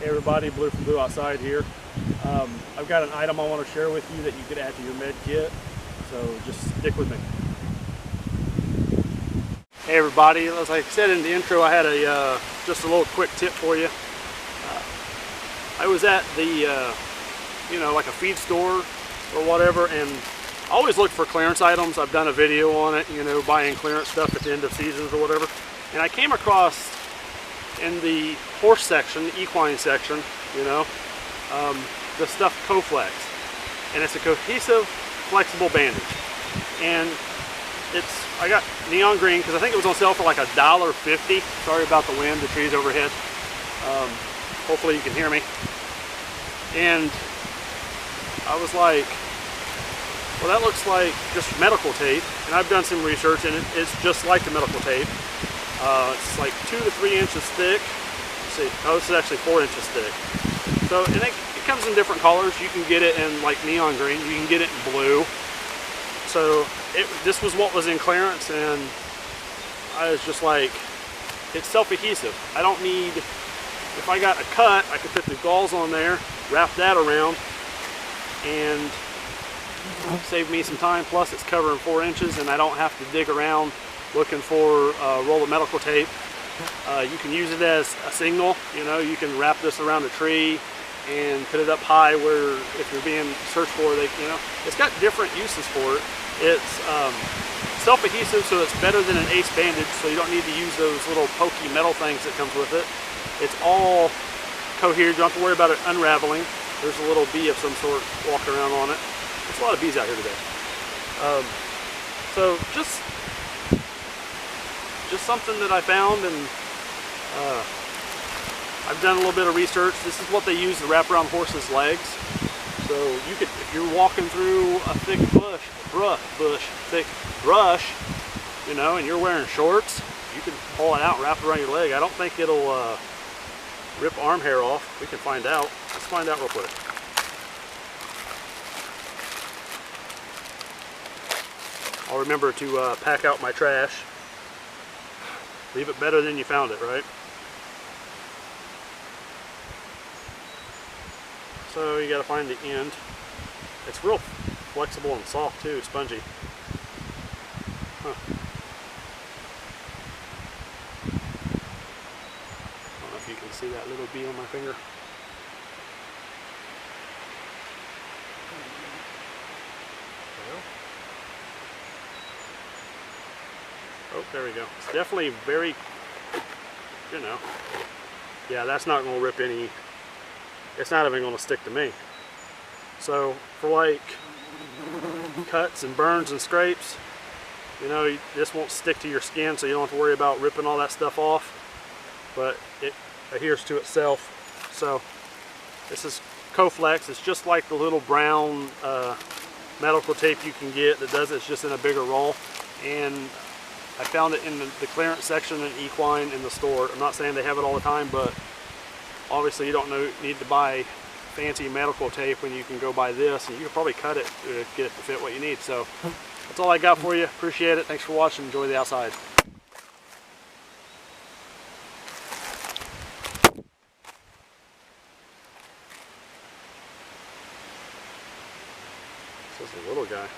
everybody, Blue from Blue Outside here. I've got an item I want to share with you that you could add to your med kit, so just stick with me. Hey everybody, as I said in the intro, I had just a little quick tip for you. I was at the, like a feed store or whatever, and I always look for clearance items. I've done a video on it, buying clearance stuff at the end of seasons or whatever. And I came across in the horse section, the equine section, the stuff Coflex. And it's a cohesive, flexible bandage. And I got neon green because I think it was on sale for like $1.50. Sorry about the wind, the trees overhead. Hopefully you can hear me. And I was like, well, that looks like just medical tape. And I've done some research, and it's just like the medical tape. It's like 2 to 3 inches thick. Let's see, oh, this is actually 4 inches thick. So, and it comes in different colors. You can get it in like neon green. You can get it in blue. So this was what was in clearance, and I was just like, it's self-adhesive. I don't need, if I got a cut, I could put the gauze on there, wrap that around, and save me some time. Plus it's covering 4 inches, and I don't have to dig around looking for a roll of medical tape. You can use it as a signal. You can wrap this around a tree and put it up high where if you're being searched for, it's got different uses for it. It's self-adhesive, so it's better than an ACE bandage, so you don't need to use those little pokey metal things that comes with it. It's all coherent. You don't have to worry about it unraveling. There's a little bee of some sort walking around on it. There's a lot of bees out here today. So just something that I found, and I've done a little bit of research. This is what they use to wrap around horses' legs. So you could, if you're walking through a thick thick brush, and you're wearing shorts, you can pull it out and wrap it around your leg. I don't think it'll rip arm hair off. We can find out. Let's find out real quick. I'll remember to pack out my trash. Leave it better than you found it, right? So you got to find the end. It's real flexible and soft too, spongy. Huh. I don't know if you can see that little bee on my finger. Oh, there we go. It's definitely very, yeah, that's not going to rip any. It's not even going to stick to me. So for like cuts and burns and scrapes, this won't stick to your skin, so you don't have to worry about ripping all that stuff off. But it adheres to itself. So this is Coflex. It's just like the little brown medical tape you can get that does it. It's just in a bigger roll. And I found it in the clearance section in Equine in the store. I'm not saying they have it all the time, but obviously you don't need to buy fancy medical tape when you can go buy this, and you can probably cut it to get it to fit what you need. So that's all I got for you. Appreciate it. Thanks for watching. Enjoy the outside. This is a little guy.